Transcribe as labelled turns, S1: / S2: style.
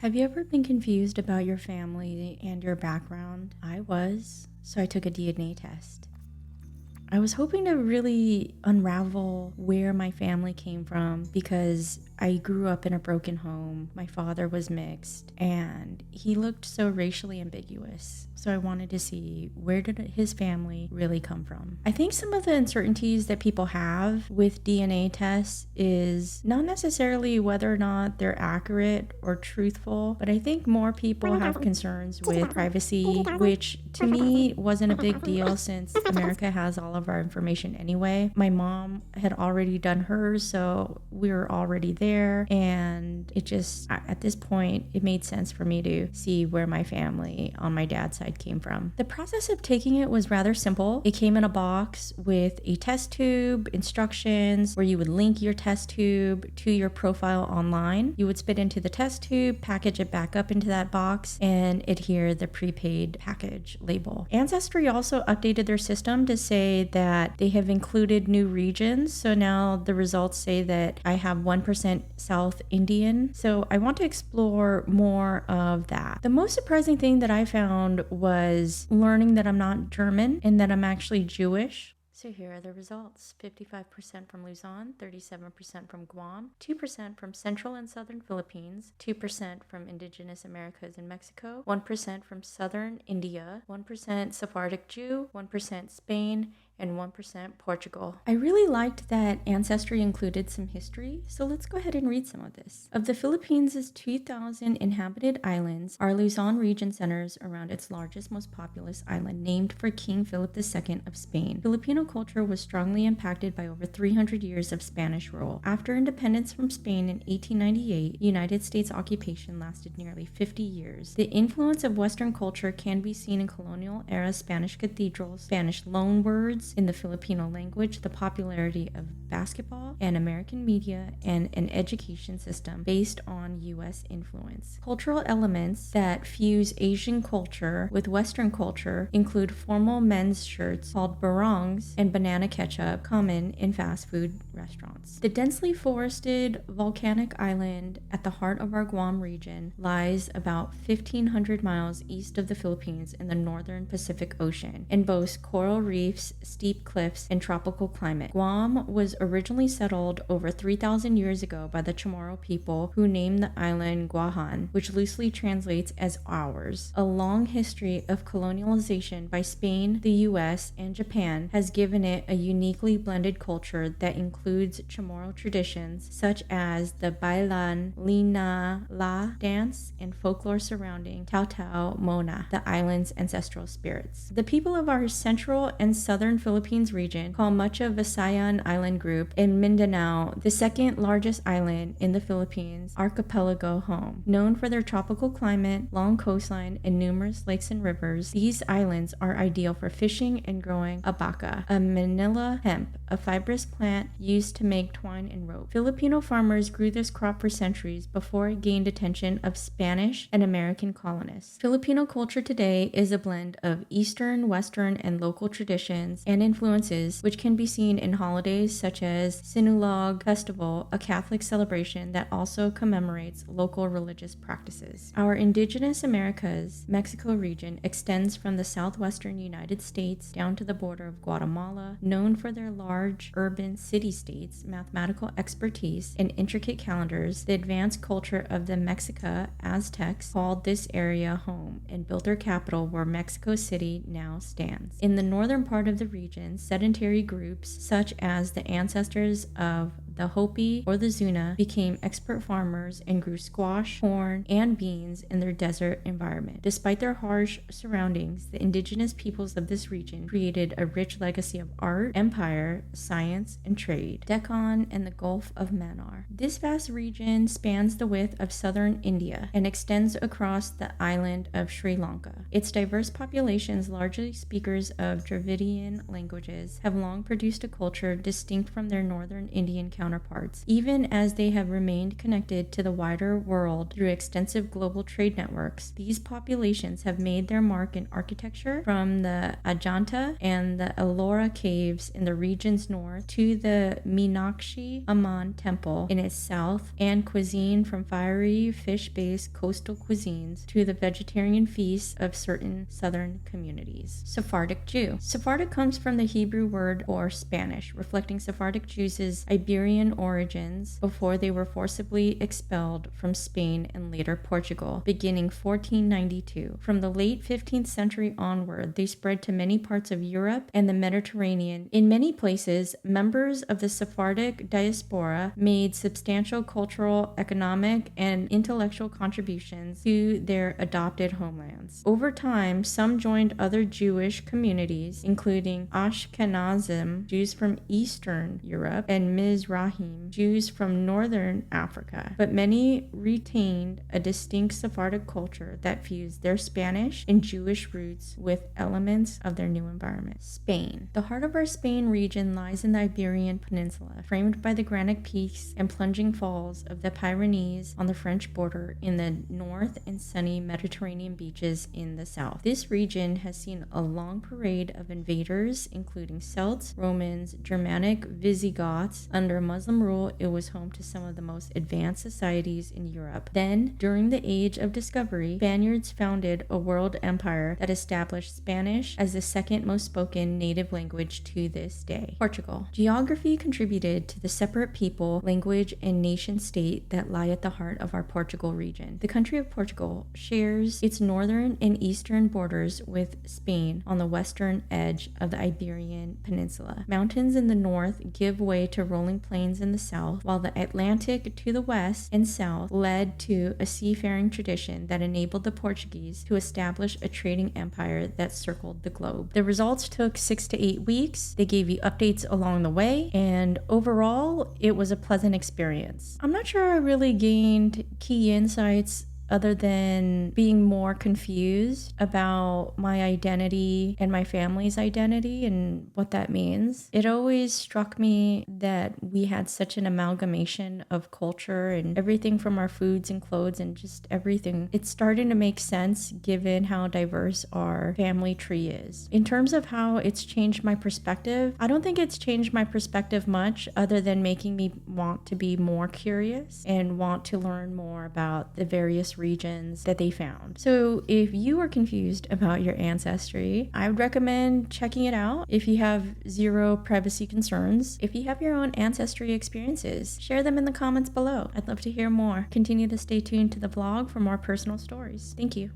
S1: Have you ever been confused about your family and your background? I was, so I took a DNA test. I was hoping to really unravel where my family came from because I grew up in a broken home. My father was mixed and he looked so racially ambiguous. So I wanted to see, where did his family really come from? I think some of the uncertainties that people have with DNA tests is not necessarily whether or not they're accurate or truthful, but I think more people have concerns with privacy, which to me wasn't a big deal since America has all of our information anyway. My mom had already done hers, so we were already there, and it just, at this point, it made sense for me to see where my family on my dad's side came from. The process of taking it was rather simple. It came in a box with a test tube, instructions where you would link your test tube to your profile online. You would spit into the test tube, package it back up into that box, and adhere the prepaid package label. Ancestry also updated their system to say that they have included new regions. So now the results say that I have 1% South Indian. So I want to explore more of that. The most surprising thing that I found was learning that I'm not German and that I'm actually Jewish. So here are the results. 55% from Luzon, 37% from Guam, 2% from Central and Southern Philippines, 2% from Indigenous Americas and Mexico, 1% from Southern India, 1% Sephardic Jew, 1% Spain, and 1% Portugal. I really liked that Ancestry included some history, so let's go ahead and read some of this. Of the Philippines' 2,000 inhabited islands, our Luzon region centers around its largest, most populous island, named for King Philip II of Spain. Filipino culture was strongly impacted by over 300 years of Spanish rule. After independence from Spain in 1898, United States occupation lasted nearly 50 years. The influence of Western culture can be seen in colonial-era Spanish cathedrals, Spanish loanwords in the Filipino language, the popularity of basketball and American media, and an education system based on U.S. influence. Cultural elements that fuse Asian culture with Western culture include formal men's shirts called barongs and banana ketchup, common in fast food restaurants. The densely forested volcanic island at the heart of our Guam region lies about 1,500 miles east of the Philippines in the northern Pacific Ocean and boasts coral reefs, steep cliffs, and tropical climate. Guam was originally settled over 3,000 years ago by the Chamorro people, who named the island Guahan, which loosely translates as ours. A long history of colonialization by Spain, the US, and Japan has given it a uniquely blended culture that includes Chamorro traditions such as the Bailan Lina La dance and folklore surrounding Tao Tao Mona, the island's ancestral spirits. The people of our central and southern Philippines region call much of Visayan Island group in Mindanao, the second largest island in the Philippines archipelago, home. Known for their tropical climate, long coastline, and numerous lakes and rivers, these islands are ideal for fishing and growing abaca, a manila hemp, a fibrous plant used to make twine and rope. Filipino farmers grew this crop for centuries before it gained attention of Spanish and American colonists. Filipino culture today is a blend of Eastern, Western, and local traditions and influences, which can be seen in holidays such as Sinulog Festival, a Catholic celebration that also commemorates local religious practices. Our Indigenous Americas Mexico region extends from the southwestern United States down to the border of Guatemala, known for their large urban city-states, mathematical expertise, and intricate calendars. The advanced culture of the Mexica Aztecs called this area home and built their capital where Mexico City now stands. In the northern part of the region, sedentary groups such as the ancestors of the Hopi or the Zuna became expert farmers and grew squash, corn, and beans in their desert environment. Despite their harsh surroundings, the indigenous peoples of this region created a rich legacy of art, empire, science, and trade. Deccan and the Gulf of Mannar. This vast region spans the width of southern India and extends across the island of Sri Lanka. Its diverse populations, largely speakers of Dravidian languages, have long produced a culture distinct from their northern Indian counterparts, even as they have remained connected to the wider world through extensive global trade networks. These populations have made their mark in architecture, from the Ajanta and the Ellora caves in the region's north to the Meenakshi Amman temple in its south, and cuisine from fiery fish-based coastal cuisines to the vegetarian feasts of certain southern communities. Sephardic Jew. Sephardic comes from the Hebrew word for Spanish, reflecting Sephardic Jews' Iberian origins before they were forcibly expelled from Spain and later Portugal, beginning 1492. From the late 15th century onward, they spread to many parts of Europe and the Mediterranean. In many places, members of the Sephardic diaspora made substantial cultural, economic, and intellectual contributions to their adopted homelands. Over time, some joined other Jewish communities, including Ashkenazim, Jews from Eastern Europe, and Mizrahim, Jews from Northern Africa, but many retained a distinct Sephardic culture that fused their Spanish and Jewish roots with elements of their new environment. Spain. The heart of our Spain region lies in the Iberian Peninsula, framed by the granite peaks and plunging falls of the Pyrenees on the French border in the north and sunny Mediterranean beaches in the south. This region has seen a long parade of invaders, including Celts, Romans, Germanic Visigoths. Under Muslim rule, it was home to some of the most advanced societies in Europe. Then, during the Age of Discovery, Spaniards founded a world empire that established Spanish as the second most spoken native language to this day. Portugal. Geography contributed to the separate people, language, and nation state that lie at the heart of our Portugal region. The country of Portugal shares its northern and eastern borders with Spain on the western edge of the Iberian Peninsula. Mountains in the north give way to rolling plains in the south, while the Atlantic to the west and south led to a seafaring tradition that enabled the Portuguese to establish a trading empire that circled the globe. The results took 6 to 8 weeks. They gave you updates along the way, and overall, it was a pleasant experience. I'm not sure I really gained key insights other than being more confused about my identity and my family's identity and what that means. It always struck me that we had such an amalgamation of culture and everything from our foods and clothes and just everything. It's starting to make sense given how diverse our family tree is. In terms of how it's changed my perspective, I don't think it's changed my perspective much other than making me want to be more curious and want to learn more about the various regions that they found. So if you are confused about your ancestry, I would recommend checking it out if you have zero privacy concerns. If you have your own ancestry experiences, share them in the comments below. I'd love to hear more. Continue to stay tuned to the vlog for more personal stories. Thank you.